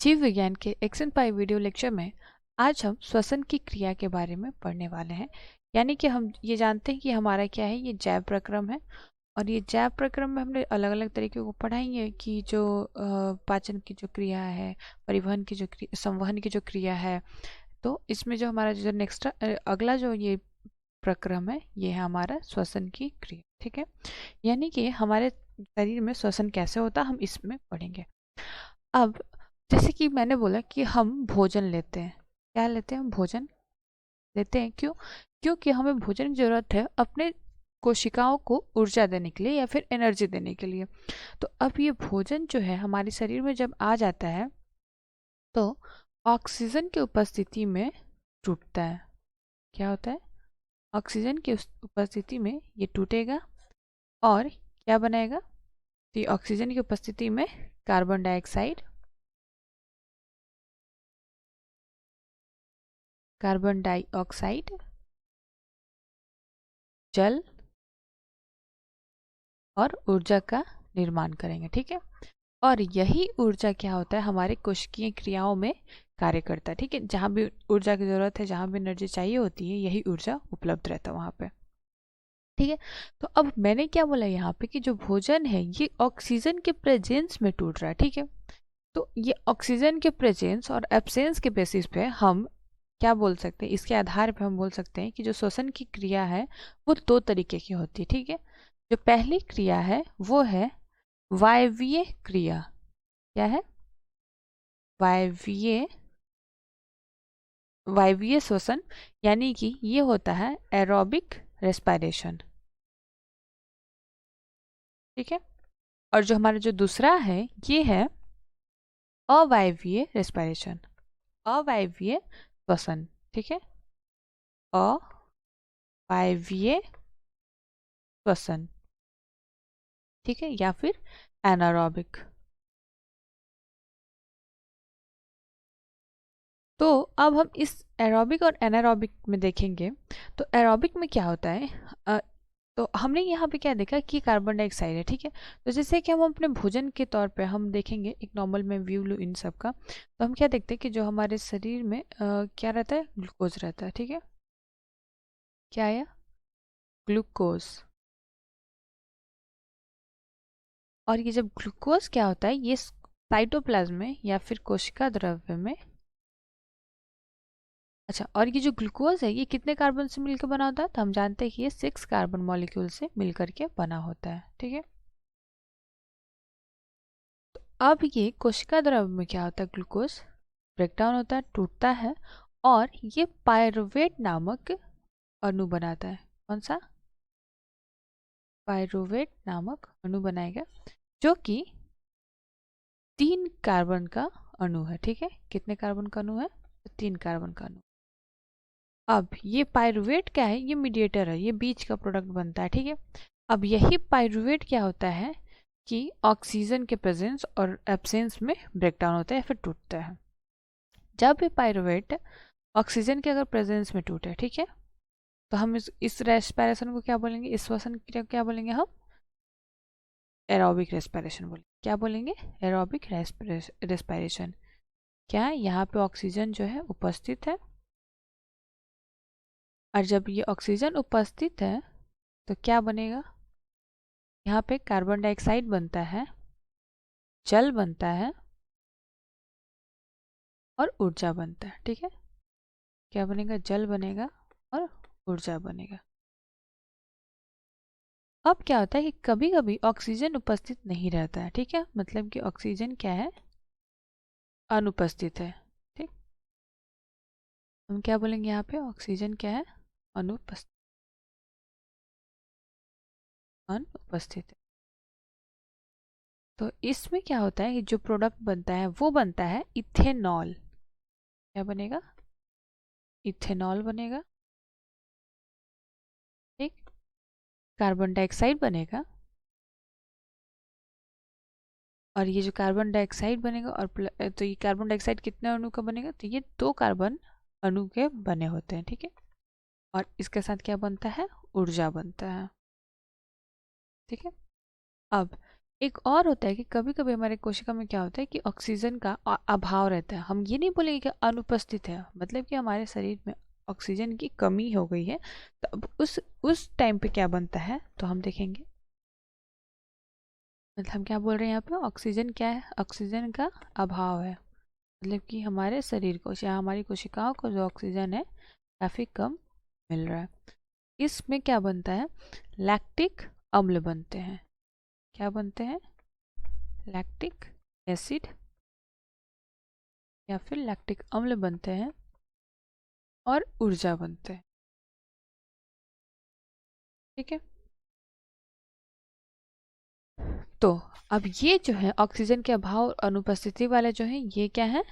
जीव विज्ञान के एक्शन पाई वीडियो लेक्चर में आज हम श्वसन की क्रिया के बारे में पढ़ने वाले हैं। यानी कि हम ये जानते हैं कि हमारा क्या है, ये जैव प्रक्रम है। और ये जैव प्रक्रम में हमने अलग अलग तरीके को पढ़ाएंगे कि जो पाचन की जो क्रिया है, परिवहन की जो संवहन की जो क्रिया है। तो इसमें जो हमारा जो नेक्स्ट अगला जो ये प्रक्रम है, ये है हमारा श्वसन की क्रिया। ठीक है, यानी कि हमारे शरीर में श्वसन कैसे होता है हम इसमें पढ़ेंगे। अब जैसे कि मैंने बोला कि हम भोजन लेते हैं। क्या लेते हैं? हम भोजन लेते हैं। क्यों? क्योंकि हमें भोजन की जरूरत है अपने कोशिकाओं को ऊर्जा देने के लिए या फिर एनर्जी देने के लिए। तो अब ये भोजन जो है हमारे शरीर में जब आ जाता है तो ऑक्सीजन की उपस्थिति में टूटता है। क्या होता है? ऑक्सीजन की उपस्थिति में ये टूटेगा और क्या बनाएगा? तो ऑक्सीजन की उपस्थिति में कार्बन डाइऑक्साइड जल और ऊर्जा का निर्माण करेंगे। ठीक है, और यही ऊर्जा क्या होता है हमारे कोशिकीय क्रियाओं में कार्य करता है। ठीक है, जहाँ भी ऊर्जा की जरूरत है, जहाँ भी एनर्जी चाहिए होती है, यही ऊर्जा उपलब्ध रहता है वहाँ पे। ठीक है, तो अब मैंने क्या बोला यहाँ पे कि जो भोजन है ये ऑक्सीजन के प्रेजेंस में टूट रहा है। ठीक है, तो ये ऑक्सीजन के प्रेजेंस और एब्सेंस के बेसिस पे हम क्या बोल सकते हैं, इसके आधार पे हम बोल सकते हैं कि जो श्वसन की क्रिया है वो दो तरीके की होती है। ठीक है, जो पहली क्रिया है वो है वायवीय क्रिया। क्या है? वायवीय वायवीय श्वसन, यानी कि ये होता है एरोबिक रेस्पिरेशन। ठीक है, और जो हमारा जो दूसरा है ये है अवायवीय रेस्पिरेशन, अवायवीय श्वसन। ठीक है, अवायवीय श्वसन। ठीक है, या फिर एनारोबिक। तो अब हम इस एरोबिक और एनारोबिक में देखेंगे। तो एरोबिक में क्या होता है, तो हमने यहाँ पे क्या देखा कि कार्बन डाइऑक्साइड है। ठीक है, तो जैसे कि हम अपने भोजन के तौर पे हम देखेंगे, एक नॉर्मल में व्यू लूँ इन सब का, तो हम क्या देखते हैं कि जो हमारे शरीर में क्या रहता है, ग्लूकोज रहता है। ठीक है, क्या आया? ग्लूकोज। और ये जब ग्लूकोज क्या होता है, ये साइटोप्लाज्म में या फिर कोशिका द्रव्य में, अच्छा, और ये जो ग्लूकोज है ये कितने कार्बन से मिलकर बना होता है? तो हम जानते हैं कि ये 6 कार्बन मॉलिक्यूल से मिलकर के बना होता है। ठीक है, तो अब ये कोशिका द्रव्य में क्या होता है, ग्लूकोज ब्रेकडाउन होता है, टूटता है और ये पायरुवेट नामक अणु बनाता है। कौन सा? पायरुवेट नामक अणु बनाएगा, जो कि 3 कार्बन का अणु है। ठीक है, कितने कार्बन का अणु है? 3 कार्बन का अणु। अब ये पायरुवेट क्या है? ये मीडिएटर है, ये बीच का प्रोडक्ट बनता है। ठीक है, अब यही पायरुवेट क्या होता है कि ऑक्सीजन के प्रेजेंस और एब्सेंस में ब्रेकडाउन होता है या फिर टूटता है। जब ये पायरुवेट ऑक्सीजन के अगर प्रेजेंस में टूटे, ठीक है, तो हम इस रेस्पिरेशन को क्या बोलेंगे, इस श्वसन क्रिया को क्या बोलेंगे हम? एरोबिक रेस्पिरेशन बोलेंगे। क्या बोलेंगे? Aerobic respiration. क्या? यहाँ पे ऑक्सीजन जो है उपस्थित है, और जब ये ऑक्सीजन उपस्थित है तो क्या बनेगा? यहाँ पे कार्बन डाइऑक्साइड बनता है, जल बनता है और ऊर्जा बनता है। ठीक है, क्या बनेगा? जल बनेगा और ऊर्जा बनेगा। अब क्या होता है कि कभी कभी ऑक्सीजन उपस्थित नहीं रहता है। ठीक है, मतलब कि ऑक्सीजन क्या है? अनुपस्थित है। ठीक, हम क्या बोलेंगे यहाँ पे? ऑक्सीजन क्या है? अनुपस्थित, अनुपस्थित है। तो इसमें क्या होता है कि जो प्रोडक्ट बनता है वो बनता है इथेनॉल। क्या बनेगा? इथेनॉल बनेगा। ठीक, कार्बन डाइऑक्साइड बनेगा, और ये जो कार्बन डाइऑक्साइड बनेगा और तो ये कार्बन डाइऑक्साइड कितने अणु का बनेगा? तो ये 2 कार्बन अणु के बने होते हैं। ठीक है, और इसके साथ क्या बनता है? ऊर्जा बनता है। ठीक है, अब एक और होता है कि कभी कभी हमारे कोशिका में क्या होता है कि ऑक्सीजन का अभाव रहता है। हम ये नहीं बोलेंगे कि अनुपस्थित है, मतलब कि हमारे शरीर में ऑक्सीजन की कमी हो गई है। तो अब उस टाइम पे क्या बनता है तो हम देखेंगे। मतलब हम क्या बोल रहे हैं यहाँ पे, ऑक्सीजन क्या है, ऑक्सीजन का अभाव है। मतलब कि हमारे शरीर को या हमारी कोशिकाओं को जो ऑक्सीजन है काफ़ी कम मिल रहा है। इसमें क्या बनता है, लैक्टिक अम्ल बनते हैं। क्या बनते हैं, लैक्टिक एसिड या फिर लैक्टिक अम्ल बनते हैं और ऊर्जा बनते हैं। ठीक है, तो अब ये जो है ऑक्सीजन के अभाव और अनुपस्थिति वाले जो है ये क्या है,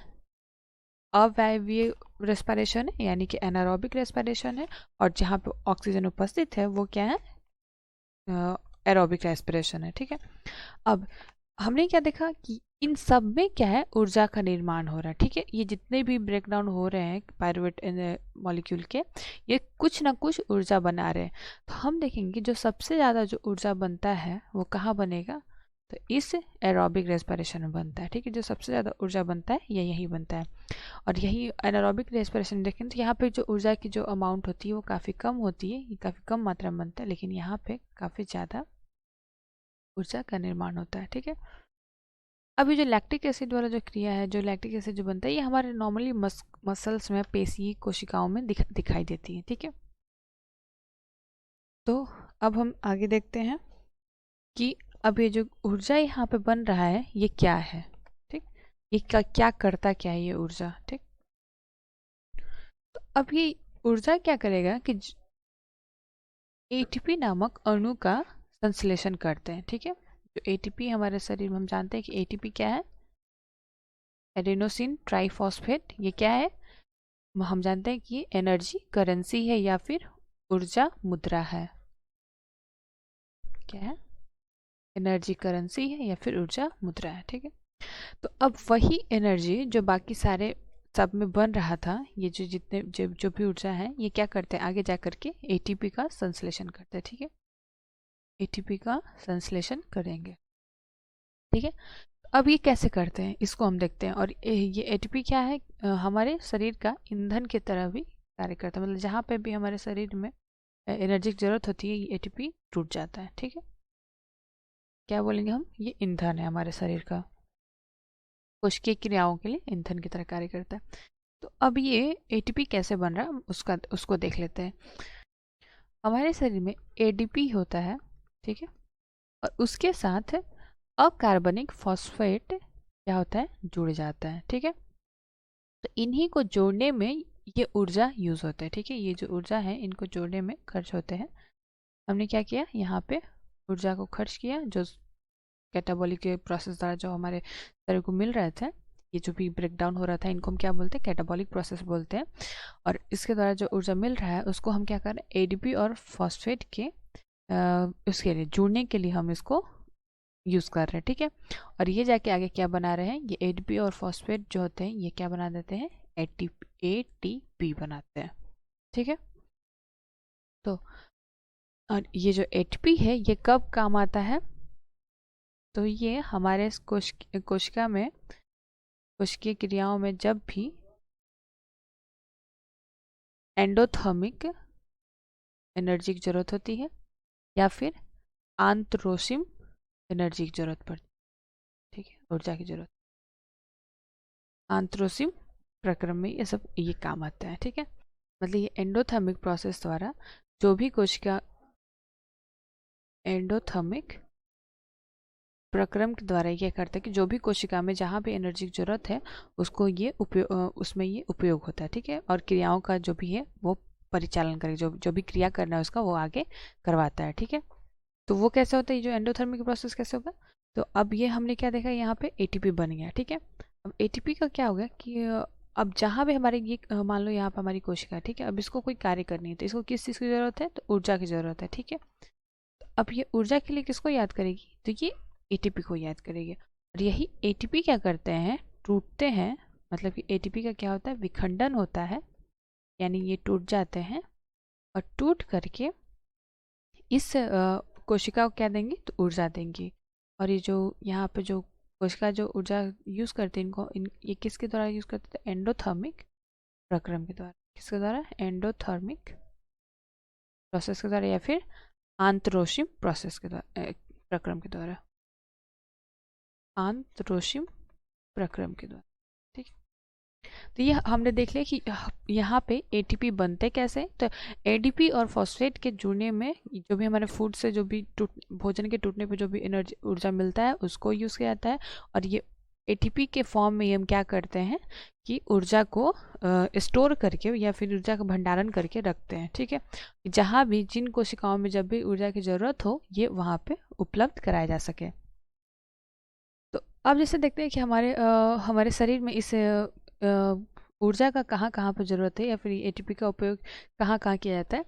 अवायवीय रेस्पिरेशन है, यानी कि एनारोबिक रेस्पिरेशन है। और जहाँ पे ऑक्सीजन उपस्थित है वो क्या है, एरोबिक रेस्पिरेशन है। ठीक है, अब हमने क्या देखा कि इन सब में क्या है, ऊर्जा का निर्माण हो रहा है। ठीक है, ये जितने भी ब्रेकडाउन हो रहे हैं पायरुवेट मॉलिक्यूल के, ये कुछ ना कुछ ऊर्जा बना रहे हैं। तो हम देखेंगे जो सबसे ज़्यादा जो ऊर्जा बनता है वो कहाँ बनेगा, तो इस एरोबिक रेस्पिरेशन में बनता है। ठीक है, जो सबसे ज़्यादा ऊर्जा बनता है ये यही बनता है। और यही एनारोबिक रेस्पिरेशन देखें तो यहाँ पे जो ऊर्जा की जो अमाउंट होती है वो काफ़ी कम होती है, ये काफ़ी कम मात्रा में बनता है, लेकिन यहाँ पे काफ़ी ज़्यादा ऊर्जा का निर्माण होता है। ठीक है, अभी जो लैक्टिक एसिड वाला जो क्रिया है, जो लैक्टिक एसिड जो बनता है, ये हमारे नॉर्मली मसल्स में, पेशी कोशिकाओं में दिखाई देती है। ठीक है, तो अब हम आगे देखते हैं कि अब ये जो ऊर्जा यहाँ पे बन रहा है ये क्या है। ठीक, ये क्या करता क्या है ये ऊर्जा। ठीक, तो अब ये ऊर्जा क्या करेगा कि एटीपी नामक अणु का संश्लेषण करते हैं। ठीक है, जो एटीपी हमारे शरीर में, हम जानते हैं कि एटीपी क्या है, एडेनोसिन ट्राइफॉस्फेट। ये क्या है, हम जानते हैं कि ये एनर्जी करेंसी है या फिर ऊर्जा मुद्रा है। क्या है, एनर्जी करेंसी है या फिर ऊर्जा मुद्रा है। ठीक है, तो अब वही एनर्जी जो बाकी सारे सब में बन रहा था, ये जो जितने जो भी ऊर्जा है, ये क्या करते हैं आगे जा करके एटीपी का संश्लेषण करते हैं। ठीक है, एटीपी का संश्लेषण करेंगे। ठीक है, अब ये कैसे करते हैं इसको हम देखते हैं। और ये एटीपी क्या है, हमारे शरीर का ईंधन की तरह भी कार्य करता है। मतलब जहाँ पे भी हमारे शरीर में एनर्जी की जरूरत होती है, ये एटीपी टूट जाता है। ठीक है, क्या बोलेंगे हम, ये ईंधन है हमारे शरीर का, कोशिकीय क्रियाओं के लिए ईंधन की तरह कार्य करता है। तो अब ये एटीपी कैसे बन रहा है उसको देख लेते हैं। हमारे शरीर में एडीपी होता है। ठीक है, और उसके साथ अकार्बनिक फॉस्फेट क्या होता है, जुड़ जाता है। ठीक है, तो इन्हीं को जोड़ने में ये ऊर्जा यूज होता है। ठीक है, ये जो ऊर्जा है इनको जोड़ने में खर्च होते हैं। हमने क्या किया, यहाँ पे ऊर्जा को खर्च किया, जो कैटाबॉलिक के प्रोसेस द्वारा जो हमारे शरीर को मिल रहे थे, ये जो भी ब्रेक डाउन हो रहा था, इनको हम क्या बोलते हैं, कैटाबॉलिक प्रोसेस बोलते हैं। और इसके द्वारा जो ऊर्जा मिल रहा है उसको हम क्या कर रहे हैं, एडीपी और फॉस्फेट के उसके लिए जुड़ने के लिए हम इसको यूज़ कर रहे हैं। ठीक है, और ये जाके आगे क्या बना रहे हैं, ये एडीपी और फॉस्फेट जो होते हैं ये क्या बना देते हैं, एटीपी बनाते हैं। ठीक है, तो और ये जो एटीपी है ये कब काम आता है, तो ये हमारे कोशिका में, कोशिकीय क्रियाओं में जब भी एंडोथर्मिक एनर्जी की जरूरत होती है या फिर आंतरोसिम एनर्जी की जरूरत पड़ती है। ठीक है, ऊर्जा की जरूरत, आंतरोसिम प्रक्रम में ये सब ये काम आता है। ठीक है, मतलब ये एंडोथर्मिक प्रोसेस द्वारा जो भी कोशिका, एंडोथर्मिक प्रक्रम के द्वारा ये करता है कि जो भी कोशिका में जहाँ भी एनर्जी की जरूरत है उसको ये उसमें ये उपयोग होता है। ठीक है, और क्रियाओं का जो भी है वो परिचालन करे, जो भी क्रिया करना है उसका वो आगे करवाता है। ठीक है, तो वो कैसे होता है, जो एंडोथर्मिक प्रोसेस कैसे होगा, तो अब ये हमने क्या देखा, यहाँ पे एटीपी बन गया। ठीक है, अब एटीपी का क्या होगा कि अब जहाँ भी हमारे ये मान लो यहाँ पर हमारी कोशिका है। ठीक है, अब इसको कोई कार्य करनी है तो इसको किस चीज़ की ज़रूरत है, तो ऊर्जा की ज़रूरत है। ठीक है, तो अब ये ऊर्जा के लिए किसको याद करेगी, तो ये एटीपी को याद करेगी। और यही एटीपी क्या करते हैं, टूटते हैं। मतलब कि एटीपी का क्या होता है, विखंडन होता है, यानी ये टूट जाते हैं और टूट करके इस कोशिका को क्या देंगी, तो ऊर्जा देंगी। और ये जो यहाँ पे जो कोशिका जो ऊर्जा यूज़ करते हैं ये किसके द्वारा यूज़ करते थे? एंडोथर्मिक प्रक्रम के द्वारा। किसके द्वारा? एंडोथर्मिक प्रोसेस के द्वारा या फिर आंतरोशिम प्रोसेस के द्वारा, प्रक्रम के द्वारा, आंतरोशिम प्रक्रम के द्वारा। ठीक है, तो ये हमने देख लिया कि यहाँ पे एटीपी बनते कैसे। तो एडीपी और फॉस्फेट के जुड़ने में जो भी हमारे फूड से जो भी भोजन के टूटने पे जो भी एनर्जी ऊर्जा मिलता है उसको यूज़ किया जाता है। और ये एटीपी के फॉर्म में हम क्या करते हैं कि ऊर्जा को स्टोर करके या फिर ऊर्जा का भंडारण करके रखते हैं। ठीक है, जहाँ भी जिन कोशिकाओं में जब भी ऊर्जा की ज़रूरत हो ये वहाँ पे उपलब्ध कराया जा सके। तो अब जैसे देखते हैं कि हमारे शरीर में इस ऊर्जा का कहाँ कहाँ पर ज़रूरत है या फिर एटीपी का उपयोग कहाँ कहाँ किया जाता है।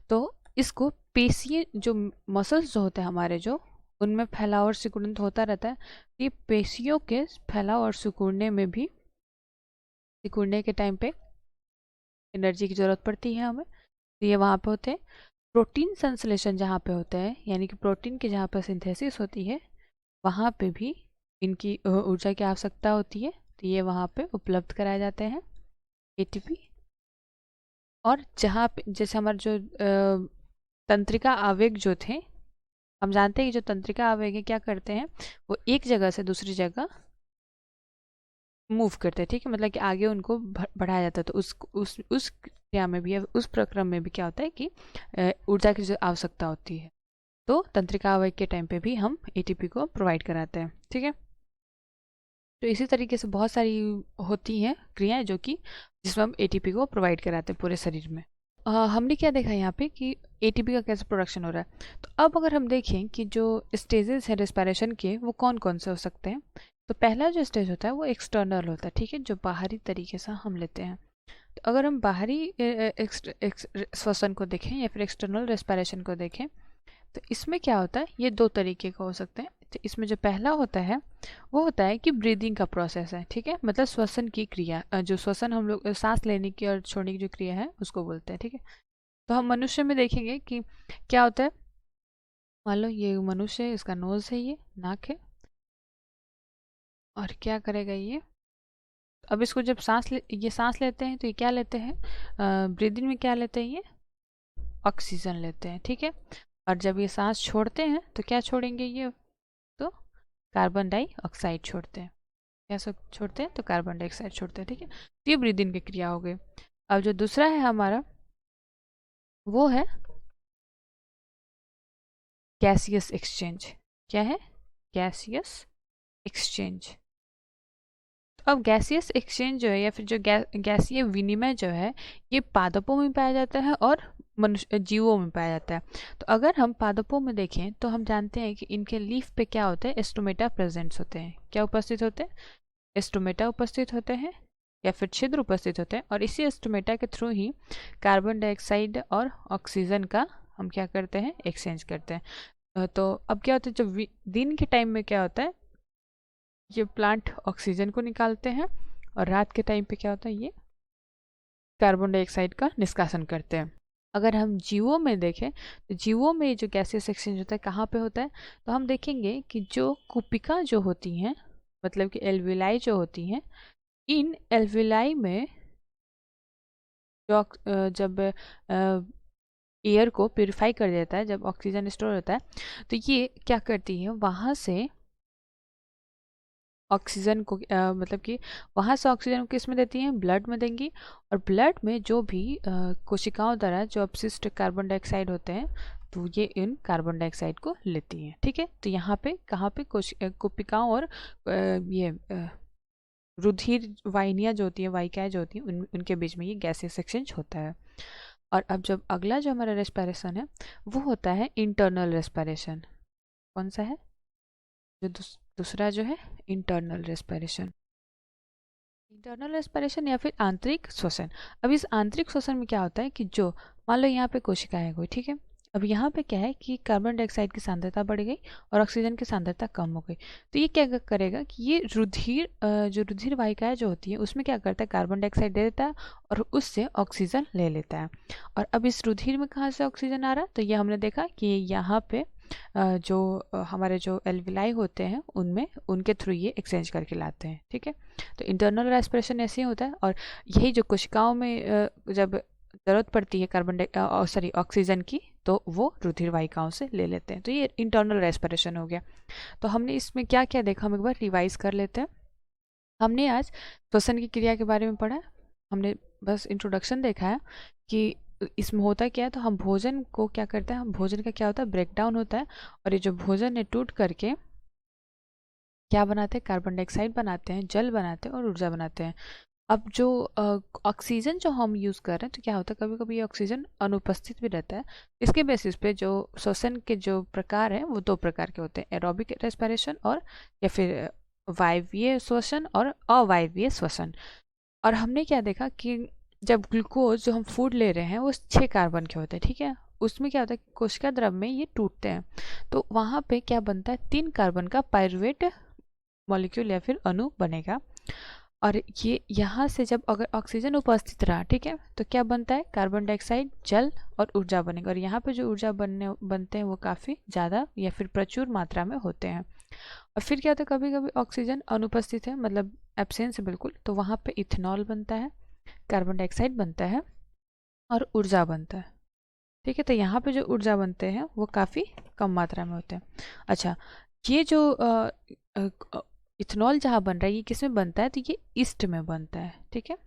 तो इसको पेशीय जो मसल्स जो होते हैं हमारे जो उनमें फैलाव और सिकुड़न तो होता रहता है। ये पेशियों के फैलाव और सिकुड़ने में भी सिकुड़ने के टाइम पे एनर्जी की ज़रूरत पड़ती है हमें। तो ये वहाँ पे होते हैं। प्रोटीन संश्लेषण जहाँ पे होता है यानी कि प्रोटीन की जहाँ पर सिंथेसिस होती है वहाँ पे भी इनकी ऊर्जा की आवश्यकता होती है। तो ये वहाँ पे उपलब्ध कराए जाते हैं एटीपी। और जहाँ पे जैसे हमारे जो तंत्रिका आवेग जो थे, हम जानते हैं कि जो तंत्रिका आवेग है क्या करते हैं, वो एक जगह से दूसरी जगह मूव करते हैं। ठीक है, मतलब कि आगे उनको बढ़ाया जाता है। तो उस क्रिया में भी या उस प्रक्रम में भी क्या होता है कि ऊर्जा की जो आवश्यकता होती है। तो तंत्रिका आवेग के टाइम पे भी हम एटीपी को प्रोवाइड कराते हैं। ठीक है, तो इसी तरीके से बहुत सारी होती हैं क्रियाएं जो कि जिसमें हम एटीपी को प्रोवाइड कराते हैं पूरे शरीर में। हमने क्या देखा यहाँ पे कि एटीपी का कैसे प्रोडक्शन हो रहा है। तो अब अगर हम देखें कि जो स्टेजेस हैं रेस्पिरेशन के वो कौन कौन से हो सकते हैं, तो पहला जो स्टेज होता है वो एक्सटर्नल होता है। ठीक है, जो बाहरी तरीके से हम लेते हैं। तो अगर हम बाहरी श्वसन को देखें या फिर एक्सटर्नल रेस्पिरेशन को देखें तो इसमें क्या होता है, ये दो तरीके का हो सकते हैं। तो इसमें जो पहला होता है वो होता है कि ब्रीदिंग का प्रोसेस है। ठीक है, मतलब श्वसन की क्रिया, जो श्वसन हम लोग सांस लेने की और छोड़ने की जो क्रिया है उसको बोलते हैं। ठीक है, तो हम मनुष्य में देखेंगे कि क्या होता है। मान लो ये मनुष्य है, इसका नोज है, ये नाक है, और क्या करेगा ये, अब इसको जब ये सांस लेते हैं तो ये क्या लेते हैं, ब्रीदिंग में क्या लेते हैं, ये ऑक्सीजन लेते हैं। ठीक है, और जब ये सांस छोड़ते हैं तो क्या छोड़ेंगे ये, तो कार्बन डाइऑक्साइड छोड़ते हैं। क्या सब छोड़ते हैं, तो कार्बन डाइऑक्साइड छोड़ते हैं। ठीक है, तो ये ब्रीदिंग की क्रिया हो गई। अब जो दूसरा है हमारा वो है गैसियस एक्सचेंज। क्या है, गैसियस एक्सचेंज। अब गैसियस एक्सचेंज जो है या फिर जो गैसीय विनिमय जो है ये पादपों में पाया जाता है और मनुष्य जीवों में पाया जाता है। तो अगर हम पादपों में देखें तो हम जानते हैं कि इनके लीफ पे क्या होता है, स्टोमेटा प्रेजेंट्स होते हैं। क्या उपस्थित होते हैं, स्टोमेटा उपस्थित होते हैं या फिर छिद्र उपस्थित होते हैं। और इसी स्टोमेटा के थ्रू ही कार्बन डाइऑक्साइड और ऑक्सीजन का हम क्या करते हैं, एक्सचेंज करते हैं। तो अब क्या होता है, जब दिन के टाइम में क्या होता है, ये प्लांट ऑक्सीजन को निकालते हैं और रात के टाइम पे क्या होता है, ये कार्बन डाइऑक्साइड का निष्कासन करते हैं। अगर हम जीवों में देखें तो जीवों में जो गैसियस एक्सचेंज होता है कहाँ पे होता है, तो हम देखेंगे कि जो कुपिका जो होती हैं, मतलब कि एल्विलाई जो होती हैं, इन एल्विलाई में जो जब एयर को प्योरीफाई कर देता है, जब ऑक्सीजन स्टोर होता है, तो ये क्या करती है, वहाँ से ऑक्सीजन को मतलब कि वहाँ से ऑक्सीजन को किस में देती हैं, ब्लड में देंगी। और ब्लड में जो भी कोशिकाओं द्वारा जो अपशिष्ट कार्बन डाइऑक्साइड होते हैं तो ये इन कार्बन डाइऑक्साइड को लेती हैं। ठीक है, तो यहाँ पे कहाँ पे कोशिकाओं और ये रुधिर वाहिनियाँ जो होती हैं, वाहिकाएँ जो होती हैं, उनके बीच में ये गैसियस एक्सचेंज होता है। और अब जब अगला जो हमारा रेस्पिरेशन है वो होता है इंटरनल रेस्पिरेशन। कौन सा है, जो दूसरा जो है इंटरनल रेस्पिरेशन। इंटरनल रेस्पिरेशन या फिर आंतरिक श्वसन। अब इस आंतरिक श्वसन में क्या होता है कि जो मान लो यहाँ पे कोशिका है कोई, ठीक है, अब यहाँ पे क्या है कि कार्बन डाइऑक्साइड की सांद्रता बढ़ गई और ऑक्सीजन की सांद्रता कम हो गई। तो ये क्या करेगा कि ये जो रुधिर वाहिकाएं जो होती है उसमें क्या करता है, कार्बन डाइऑक्साइड दे देता है और उससे ऑक्सीजन ले लेता है। और अब इस रुधिर में कहाँ से ऑक्सीजन आ रहा है, तो ये हमने देखा कि यहाँ पे हमारे जो एल्विलाई होते हैं उनमें उनके थ्रू ये एक्सचेंज करके लाते हैं। ठीक है, तो इंटरनल रेस्पिरेशन ऐसे ही होता है। और यही जो कोशिकाओं में जब ज़रूरत पड़ती है ऑक्सीजन की, तो वो रुधिर वाहिकाओं से ले लेते हैं। तो ये इंटरनल रेस्पिरेशन हो गया। तो हमने इसमें क्या क्या देखा, हम एक बार रिवाइज कर लेते हैं। हमने आज श्वसन की क्रिया के बारे में पढ़ा। हमने बस इंट्रोडक्शन देखा है कि इसमें होता क्या है। तो हम भोजन को क्या करते हैं, हम भोजन का क्या होता है, ब्रेक डाउन होता है। और ये जो भोजन है टूट करके क्या बनाते हैं, कार्बन डाइऑक्साइड बनाते हैं, जल बनाते हैं और ऊर्जा बनाते हैं। अब जो ऑक्सीजन जो हम यूज़ कर रहे हैं, तो क्या होता है, कभी कभी ये ऑक्सीजन अनुपस्थित भी रहता है। इसके बेसिस पे जो श्वसन के जो प्रकार हैं वो 2 प्रकार के होते हैं, एरोबिक रेस्पिरेशन और या फिर वायवीय श्वसन और अवायवीय श्वसन। और हमने क्या देखा कि जब ग्लूकोज जो हम फूड ले रहे हैं वो 6 कार्बन के होते हैं। ठीक है, उसमें क्या होता है, कोशिका द्रव में ये टूटते हैं, तो वहाँ पे क्या बनता है, 3 कार्बन का पायरुवेट मॉलिक्यूल या फिर अणु बनेगा। और ये यहाँ से जब अगर ऑक्सीजन उपस्थित रहा, ठीक है, तो क्या बनता है, कार्बन डाइऑक्साइड, जल और ऊर्जा बनेगा। और यहाँ पे जो ऊर्जा बनते हैं वो काफ़ी ज़्यादा या फिर प्रचुर मात्रा में होते हैं। और फिर क्या होता है, कभी कभी ऑक्सीजन अनुपस्थित है, मतलब एब्सेंस है बिल्कुल, तो वहाँ पे इथेनॉल बनता है, कार्बन डाइऑक्साइड बनता है और ऊर्जा बनता है। ठीक है, तो यहाँ पे जो ऊर्जा बनते हैं वो काफ़ी कम मात्रा में होते हैं। अच्छा, ये जो इथेनॉल जहाँ बन रहा है ये किस में बनता है, तो ये ईस्ट में बनता है। ठीक है,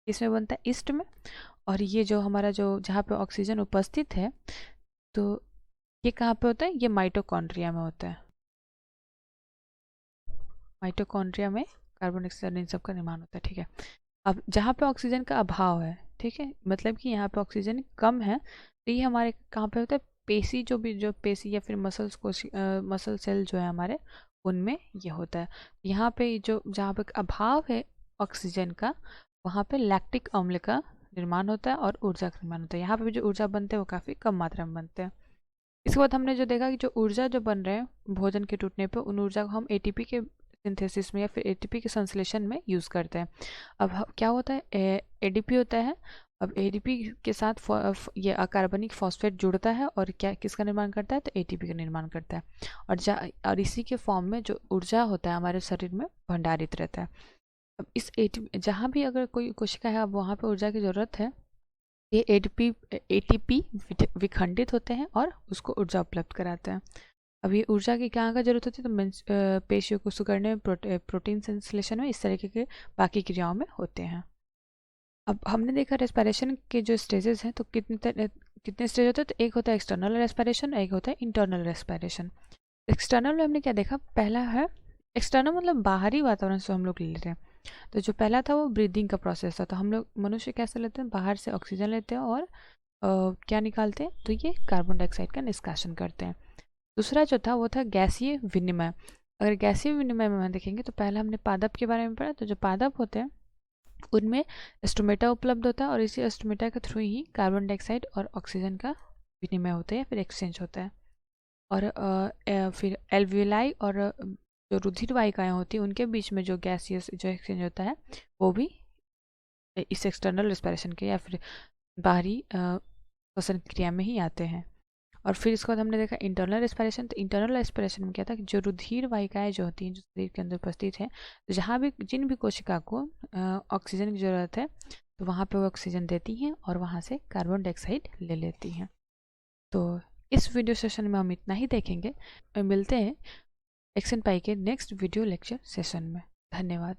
इसमें बनता है ईस्ट में। और ये जो हमारा जो जहाँ पे ऑक्सीजन उपस्थित है, तो ये कहाँ पे होता है, ये माइटोकॉन्ड्रिया में होता है। माइटोकॉन्ड्रिया में कार्बन डाइऑक्साइड इन सब का निर्माण होता है। ठीक है, अब जहाँ पे ऑक्सीजन का अभाव है, ठीक है, मतलब कि यहाँ पे ऑक्सीजन कम है, तो ये हमारे कहाँ पे होता है, पेशी जो पेशी या फिर मसल सेल जो है हमारे, उनमें ये होता है। यहाँ पे जो जहाँ पे अभाव है ऑक्सीजन का, वहाँ पे लैक्टिक अम्ल का निर्माण होता है और ऊर्जा का निर्माण होता है। यहाँ पे भी जो ऊर्जा बनते हैं वो काफ़ी कम मात्रा में बनते हैं। इसके बाद हमने जो देखा कि जो ऊर्जा जो बन रहे हैं भोजन के टूटने पे, उन ऊर्जा को हम एटीपी के सिंथेसिस में या फिर एटीपी के संश्लेषण में यूज़ करते हैं। अब क्या होता है, एडीपी होता है। अब एडीपी के साथ ये अकार्बनिक फॉस्फेट जुड़ता है और क्या किसका निर्माण करता है, तो एटीपी का निर्माण करता है। और इसी के फॉर्म में जो ऊर्जा होता है हमारे शरीर में भंडारित रहता है। अब इस एटीपी जहाँ भी अगर कोई कोशिका है, अब वहाँ पर ऊर्जा की ज़रूरत है, ये एटीपी विखंडित होते हैं और उसको ऊर्जा उपलब्ध कराते हैं। अब ये ऊर्जा की कहाँ का जरूरत होती है, तो पेशियों को सुगड़ने में, प्रोटीन संश्लेषण में, इस तरीके के बाकी क्रियाओं में होते हैं। अब हमने देखा रेस्पिरेशन के जो स्टेजेस हैं, तो कितने स्टेज होते हैं, तो एक होता है एक्सटर्नल रेस्पिरेशन, एक होता है इंटरनल रेस्पिरेशन। एक्सटर्नल में हमने क्या देखा, पहला है एक्सटर्नल मतलब बाहरी वातावरण से हम लोग ले रहे हैं। तो जो पहला था वो ब्रीदिंग का प्रोसेस था। तो हम लोग मनुष्य कैसे लेते हैं, बाहर से ऑक्सीजन लेते हैं और क्या निकालते हैं, तो ये कार्बन डाइऑक्साइड का निष्कासन करते हैं। दूसरा जो था वो था गैसीय विनिमय। अगर गैसीय विनिमय में देखेंगे तो पहले हमने पादप के बारे में पढ़ा। तो जो पादप होते हैं उनमें स्टोमेटा उपलब्ध होता है और इसी स्टोमेटा के थ्रू ही कार्बन डाइऑक्साइड और ऑक्सीजन का विनिमय होता है या फिर एक्सचेंज होता है। और फिर एल्वियोलाई और जो रुधिर वाहिकाएं होती हैं उनके बीच में जो गैसियस जो एक्सचेंज होता है वो भी इस एक्सटर्नल रेस्पिरेशन के या फिर बाहरी श्वसन क्रिया में ही आते हैं। और फिर इसके बाद हमने देखा इंटरनल रेस्पिरेशन। तो इंटरनल रेस्पिरेशन में क्या था कि जो रुधिर वाहिकाएं जो होती हैं जो शरीर के अंदर उपस्थित हैं, तो जहाँ भी जिन भी कोशिका को ऑक्सीजन की ज़रूरत है, तो वहाँ पे वो ऑक्सीजन देती हैं और वहाँ से कार्बन डाइऑक्साइड ले लेती हैं। तो इस वीडियो सेशन में हम इतना ही देखेंगे। मिलते हैं एक्शन पाई के नेक्स्ट वीडियो लेक्चर सेशन में। धन्यवाद।